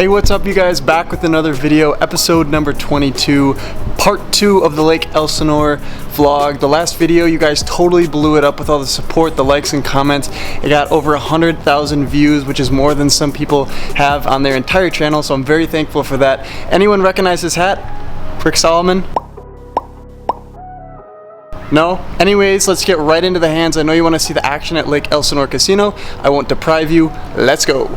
Hey, what's up you guys? Back with another video, episode number 22, part 2 of the Lake Elsinore vlog. The last video, you guys totally blew it up with all the support, the likes and comments. It got over 100,000 views, which is more than some people have on their entire channel, so I'm very thankful for that. Anyone recognize this hat? Rick Solomon? No? Anyways, let's get right into the hands. I know you want to see the action at Lake Elsinore Casino. I won't deprive you. Let's go.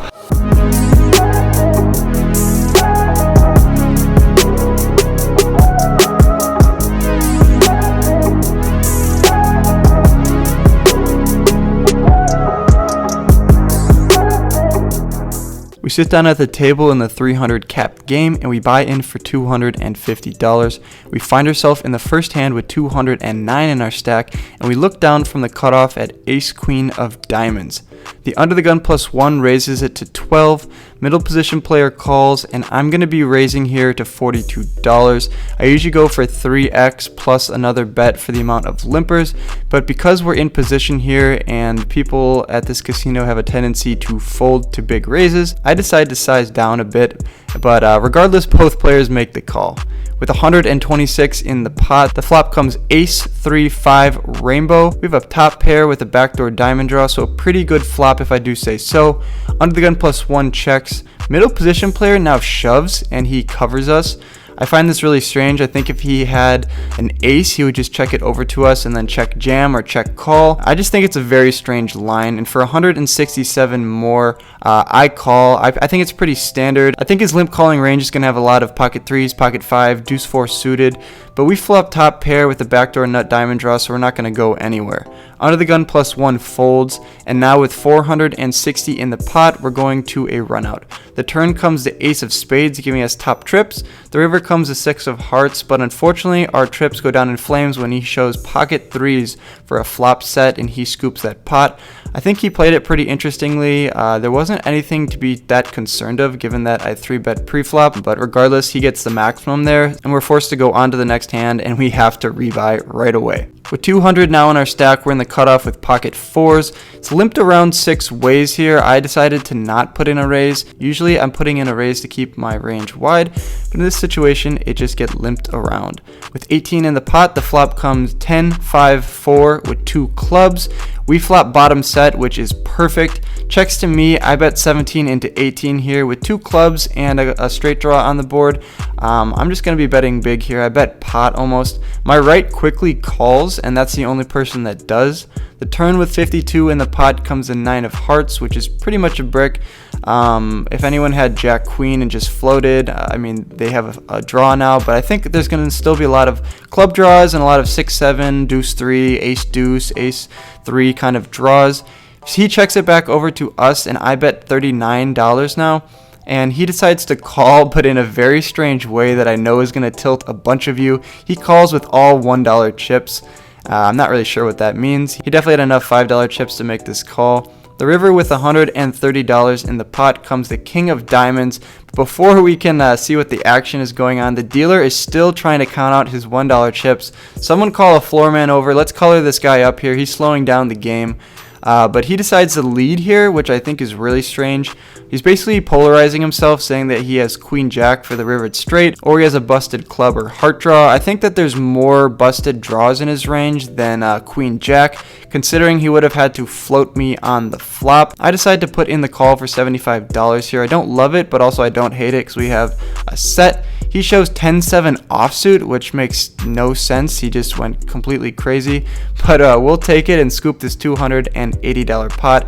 We sit down at the table in the 300 capped game and we buy in for $250. We find ourselves in the first hand with 209 in our stack, and we look down from the cutoff at ace queen of diamonds. The under the gun +1 raises it to 12. Middle position player calls, and I'm going to be raising here to $42. I usually go for 3x plus another bet for the amount of limpers, but because we're in position here and people at this casino have a tendency to fold to big raises, I decide to size down a bit, but regardless, both players make the call. With 126 in the pot, the flop comes ace 3-5 rainbow. We have a top pair with a backdoor diamond draw, so a pretty good flop if I do say so. Under the gun +1 checks. Middle position player now shoves and he covers us. I find this really strange. I think if he had an ace, he would just check it over to us and then check jam or check call. I just think it's a very strange line, and for 167 more, I call. I think it's pretty standard. I think his limp calling range is going to have a lot of pocket threes, pocket five, deuce four suited, but we flop top pair with the backdoor nut diamond draw, so we're not going to go anywhere. Under the gun +1 folds, and now with 460 in the pot, we're going to a run out. The turn comes the ace of spades, giving us top trips. The river comes the 6 of hearts, but unfortunately our trips go down in flames when he shows pocket threes for a flop set and he scoops that pot. I think he played it pretty interestingly. There wasn't anything to be that concerned of given that I 3-bet pre-flop, but regardless, he gets the maximum there, and we're forced to go on to the next hand, and we have to rebuy right away. With 200 now in our stack, we're in the cutoff with pocket fours. It's limped around 6 ways here. I decided to not put in a raise. Usually I'm putting in a raise to keep my range wide, but in this situation, it just gets limped around. With 18 in the pot, the flop comes 10-5-4 with 2 clubs. We flop bottom set, which is perfect. Checks to me. I bet 17 into 18 here with 2 clubs and a straight draw on the board. I'm just going to be betting big here. I bet pot almost. My right quickly calls, and that's the only person that does. The turn with 52 in the pot comes a 9 of hearts, which is pretty much a brick. If anyone had jack queen and just floated, I mean, they have a draw now, but I think there's going to still be a lot of club draws and a lot of 6-7, deuce 3, ace deuce, ace 3 kind of draws. He checks it back over to us, and I bet $39 now. And he decides to call, but in a very strange way that I know is going to tilt a bunch of you. He calls with all $1 chips. I'm not really sure what that means. He definitely had enough $5 chips to make this call. The river with $130 in the pot comes the king of diamonds. But before we can see what the action is going on, the dealer is still trying to count out his $1 chips. Someone call a floor man over. Let's color this guy up here. He's slowing down the game. But he decides to lead here, which I think is really strange. He's basically polarizing himself, saying that he has queen jack for the rivered straight, or he has a busted club or heart draw. I think that there's more busted draws in his range than queen jack, considering he would have had to float me on the flop. I decided to put in the call for $75 here. I don't love it, but also I don't hate it because we have a set. He shows 10-7 offsuit, which makes no sense. He just went completely crazy, but we'll take it and scoop this $280 pot.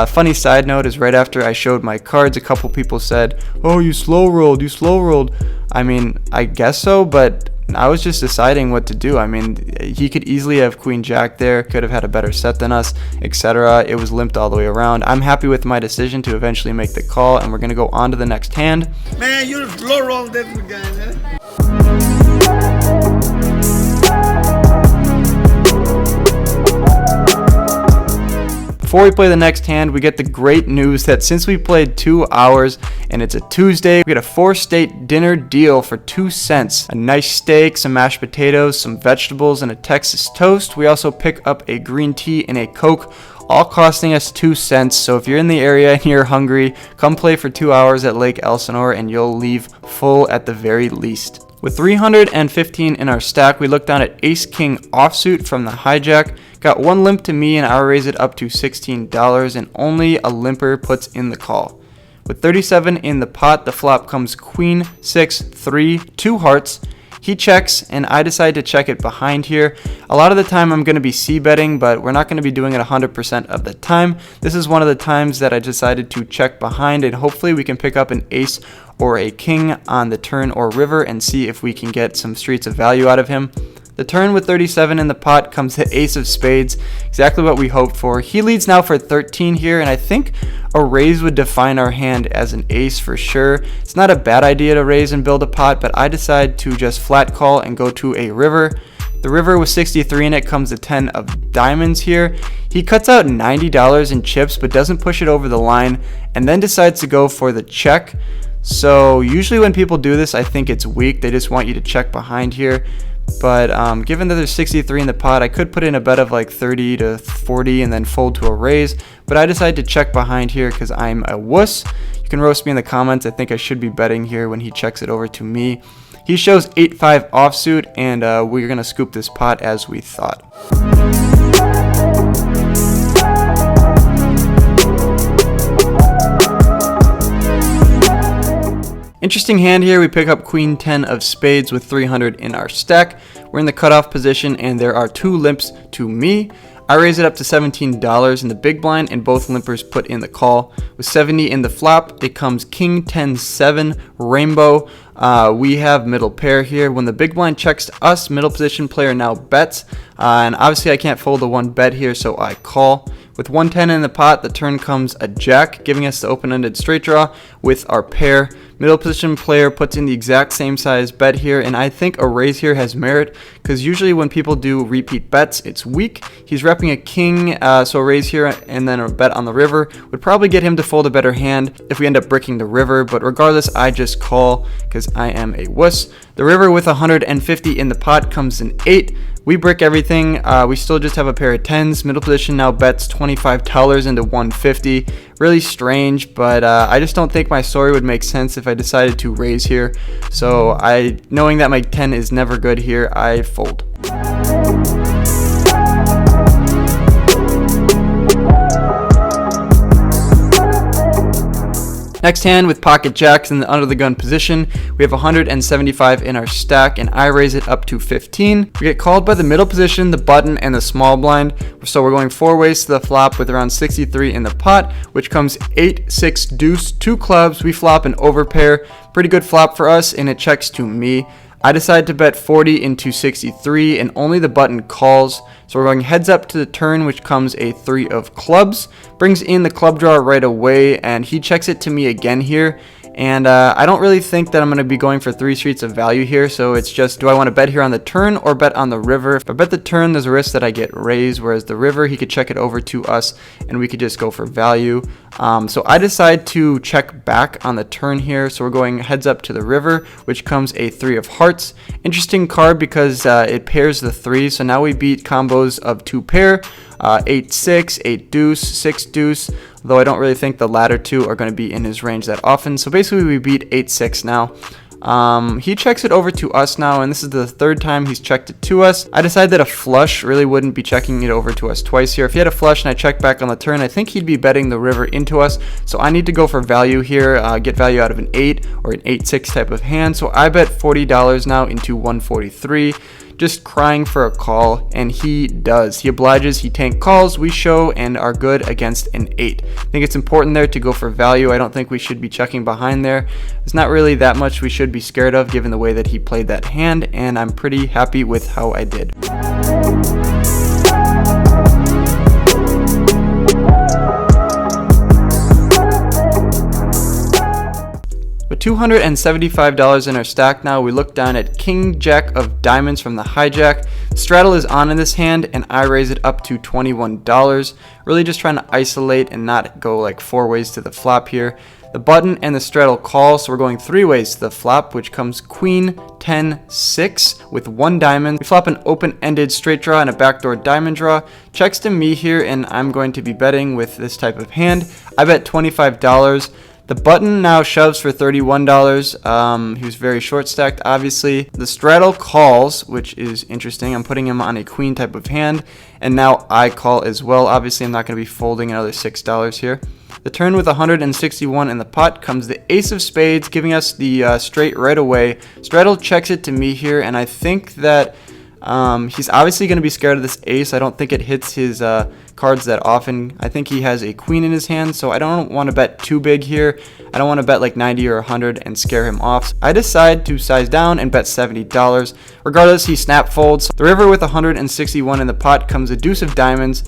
Funny side note is right after I showed my cards, a couple people said, "Oh, you slow rolled, you slow rolled." I mean, I guess so, but I was just deciding what to do. I mean, he could easily have queen jack there, could have had a better set than us, etc. It was limped all the way around. I'm happy with my decision to eventually make the call, and we're going to go on to the next hand. Man, you slow roll that guy, man. Before we play the next hand, we get the great news that since we played 2 hours and it's a Tuesday, we get a 4-state dinner deal for 2 cents. A nice steak, some mashed potatoes, some vegetables, and a Texas toast. We also pick up a green tea and a Coke, all costing us 2 cents. So if you're in the area and you're hungry, come play for 2 hours at Lake Elsinore and you'll leave full at the very least. With 315 in our stack, we look down at Ace King offsuit from the hijack. Got one limp to me and I'll raise it up to $16 and only a limper puts in the call. With 37 in the pot, the flop comes Queen 6 3 2 hearts. He checks and I decide to check it behind here. A lot of the time I'm going to be c-betting, but we're not going to be doing it 100% of the time. This is one of the times that I decided to check behind, and hopefully we can pick up an ace or a king on the turn or river and see if we can get some streets of value out of him. The turn with 37 in the pot comes the ace of spades, exactly what we hoped for. He leads now for 13 here, and I think a raise would define our hand as an ace for sure. It's not a bad idea to raise and build a pot, but I decide to just flat call and go to a river. The river with 63 in it comes the 10 of diamonds here. He cuts out $90 in chips but doesn't push it over the line and then decides to go for the check. So usually when people do this, I think it's weak. They just want you to check behind here. But given that there's 63 in the pot, I could put in a bet of like 30 to 40 and then fold to a raise. But I decided to check behind here because I'm a wuss. You can roast me in the comments. I think I should be betting here when he checks it over to me. He shows 8-5 offsuit, and we're going to scoop this pot as we thought. Interesting hand here. We pick up Queen 10 of spades with 300 in our stack. We're in the cutoff position and there are 2 limps to me. I raise it up to $17 in the big blind and both limpers put in the call. With 70 in the flop, it comes King 10-7 rainbow. We have middle pair here. When the big blind checks to us, middle position player now bets. And obviously I can't fold the one bet here, so I call. With 110 in the pot, the turn comes a jack, giving us the open-ended straight draw with our pair. Middle position player puts in the exact same size bet here, and I think a raise here has merit because usually when people do repeat bets, it's weak. He's repping a king, so a raise here and then a bet on the river would probably get him to fold a better hand if we end up bricking the river, but regardless, I just call because I am a wuss. The river with 150 in the pot comes an 8. We brick everything. We still just have a pair of 10s. Middle position now bets $25 into 150. Really strange, but I just don't think my story would make sense if I decided to raise here. So knowing that my 10 is never good here, I fold. Next hand with pocket jacks in the under the gun position, we have 175 in our stack and I raise it up to 15. We get called by the middle position, the button, and the small blind. So we're going 4 ways to the flop with around 63 in the pot, which comes 8, 6, deuce, 2 clubs. We flop an overpair. Pretty good flop for us and it checks to me. I decide to bet 40 into 63 and only the button calls. So we're going heads up to the turn, which comes a 3 of clubs. Brings in the club draw right away and he checks it to me again here. And I don't really think that I'm going to be going for 3 streets of value here. So it's just, do I want to bet here on the turn or bet on the river? If I bet the turn, there's a risk that I get raised, whereas the river, he could check it over to us and we could just go for value. So I decide to check back on the turn here. So we're going heads up to the river, which comes a 3 of hearts. Interesting card because it pairs the 3. So now we beat combos of 2 pair, 8, 6, 8 deuce, 6 deuce. Though I don't really think the latter 2 are going to be in his range that often. So basically we beat 8-6 now. He checks it over to us now, and this is the 3rd time he's checked it to us. I decided that a flush really wouldn't be checking it over to us twice here. If he had a flush and I checked back on the turn, I think he'd be betting the river into us. So I need to go for value here, get value out of an 8 or an 8-6 type of hand. So I bet $40 now into 143. Just crying for a call, and he does. He obliges, he tank calls, we show and are good against an 8. I think it's important there to go for value. I don't think we should be checking behind there. There's not really that much we should be scared of given the way that he played that hand, and I'm pretty happy with how I did. With $275 in our stack now, we look down at King Jack of diamonds from the hijack. Straddle is on in this hand and I raise it up to $21. Really just trying to isolate and not go like 4 ways to the flop here. The button and the straddle call, so we're going 3 ways to the flop, which comes queen, 10, 6 with 1 diamond. We flop an open-ended straight draw and a backdoor diamond draw. Checks to me here, and I'm going to be betting with this type of hand. I bet $25. The button now shoves for $31. He was very short stacked, obviously. The straddle calls, which is interesting. I'm putting him on a queen type of hand, and now I call as well. Obviously, I'm not going to be folding another $6 here. The turn with 161 in the pot comes the ace of spades, giving us the straight right away. Straddle checks it to me here, and I think that he's obviously going to be scared of this ace. I don't think it hits his cards that often. I think he has a queen in his hand, so I don't want to bet too big here. I don't want to bet like 90 or 100 and scare him off. So I decide to size down and bet $70. Regardless, he snap folds. The river with 161 in the pot comes a deuce of diamonds.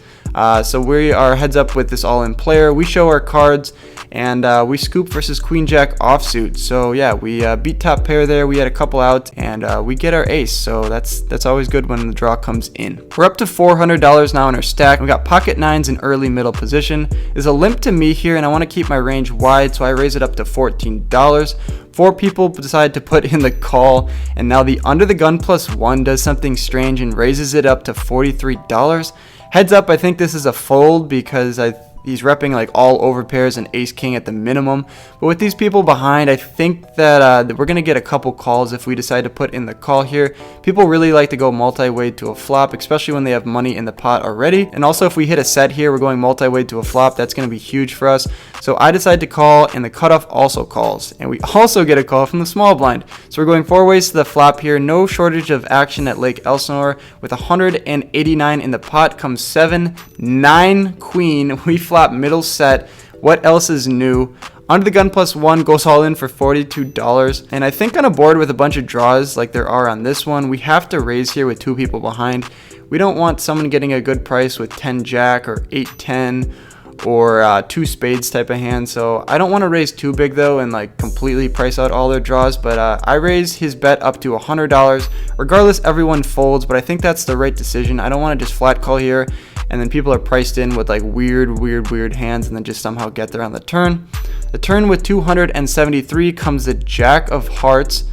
So we are heads up with this all-in player. We show our cards, and we scoop versus queen jack offsuit. So yeah, we beat top pair there. We had a couple out, and we get our ace. So that's always good when the draw comes in. We're up to $400 now in our stack. We got pocket nines in early middle position. There's a limp to me here, and I want to keep my range wide, so I raise it up to $14. 4 people decide to put in the call, and now the under the gun +1 does something strange and raises it up to $43. Heads up, I think this is a fold because he's repping like all over pairs and ace king at the minimum. But with these people behind, I think that we're going to get a couple calls if we decide to put in the call here. People really like to go multi-way to a flop, especially when they have money in the pot already. And also if we hit a set here, we're going multi-way to a flop. That's going to be huge for us. So I decide to call, and the cutoff also calls. And we also get a call from the small blind. So we're going 4 ways to the flop here. No shortage of action at Lake Elsinore. With 189 in the pot comes 7, 9 queen. We flop middle set. What else is new? Under the gun +1 goes all in for $42. And I think on a board with a bunch of draws like there are on this one, we have to raise here with 2 people behind. We don't want someone getting a good price with 10 jack or 8-10 or 2 spades type of hand. So I don't want to raise too big though and like completely price out all their draws, but I raise his bet up to $100. Regardless, everyone folds, but I think that's the right decision. I don't want to just flat call here and then people are priced in with like weird hands and then just somehow get there on the turn. The turn with 273 comes the jack of hearts,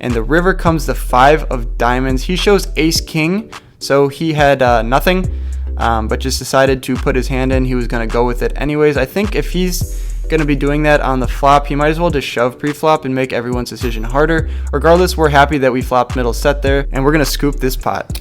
and the river comes the 5 of diamonds. He shows ace king, so he had nothing, but just decided to put his hand in. He was going to go with it anyways. I think if he's going to be doing that on the flop, he might as well just shove pre-flop and make everyone's decision harder. Regardless, we're happy that we flopped middle set there, and we're going to scoop this pot.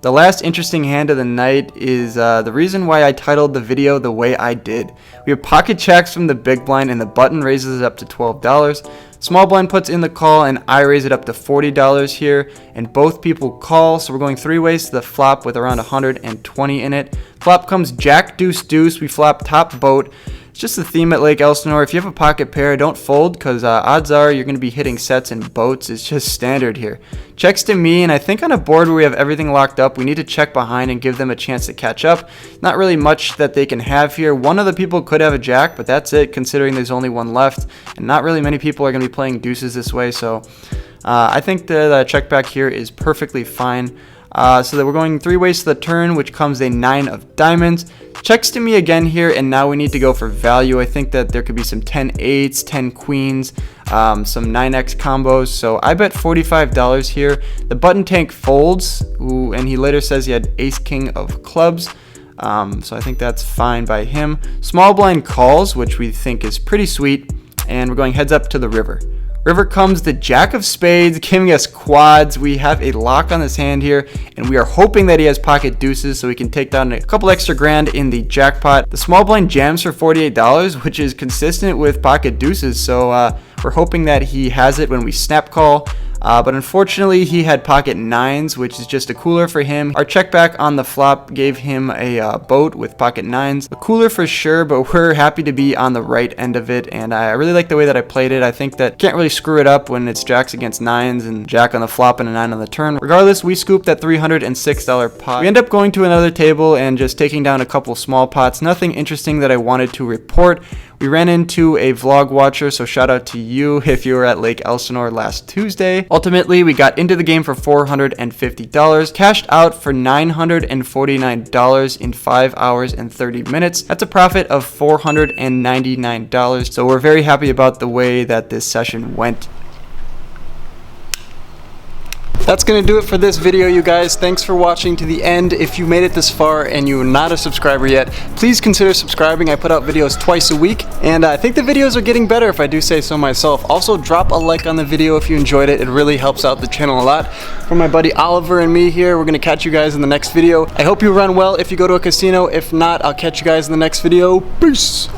The last interesting hand of the night is the reason why I titled the video the way I did. We have pocket jacks from the big blind, and the button raises it up to $12. Small blind puts in the call, and I raise it up to $40 here, and both people call. So we're going 3 ways to the flop with around 120 in it. Flop comes jack deuce deuce. We flop top boat. It's just the theme at Lake Elsinore. If you have a pocket pair, don't fold, because odds are you're going to be hitting sets and boats. It's just standard here. Checks to me, and I think on a board where we have everything locked up, we need to check behind and give them a chance to catch up. Not really much that they can have here. One of the people could have a jack, but that's it, considering there's only one left, and not really many people are going to be playing deuces this way. So I think the check back here is perfectly fine. So that we're going 3 ways to the turn, which comes a 9 of diamonds. Checks to me again here, and now we need to go for value. I think that there could be some 10-8s, 10 queens, some 9x combos. So I bet $45 here. The button tank folds, and he later says he had ace king of clubs. So I think that's fine by him. Small blind calls, which we think is pretty sweet, and we're going heads up to the river. River comes the jack of spades, giving us quads. We have a lock on this hand here, and we are hoping that he has pocket deuces so we can take down a couple extra grand in the jackpot. The small blind jams for $48, which is consistent with pocket deuces, so we're hoping that he has it when we snap call. But unfortunately, he had pocket nines, which is just a cooler for him. Our check back on the flop gave him a boat with pocket nines. A cooler for sure, but we're happy to be on the right end of it, and I really like the way that I played it. I think that can't really screw it up when it's jacks against nines and jack on the flop and a 9 on the turn. Regardless, we scooped that $306 pot. We end up going to another table and just taking down a couple small pots. Nothing interesting that I wanted to report. We ran into a vlog watcher, so shout out to you if you were at Lake Elsinore last Tuesday. Ultimately, we got into the game for $450, cashed out for $949 in 5 hours and 30 minutes. That's a profit of $499, so we're very happy about the way that this session went. That's going to do it for this video, you guys. Thanks for watching to the end. If you made it this far and you're not a subscriber yet, please consider subscribing. I put out videos twice a week, and I think the videos are getting better if I do say so myself. Also, drop a like on the video if you enjoyed it. It really helps out the channel a lot. For my buddy Oliver and me here, we're going to catch you guys in the next video. I hope you run well if you go to a casino. If not, I'll catch you guys in the next video. Peace!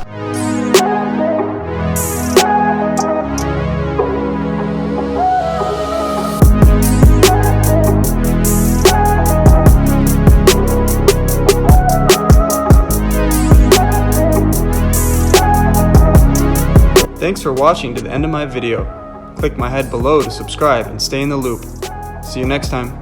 Thanks for watching to the end of my video. Click my head below to subscribe and stay in the loop. See you next time.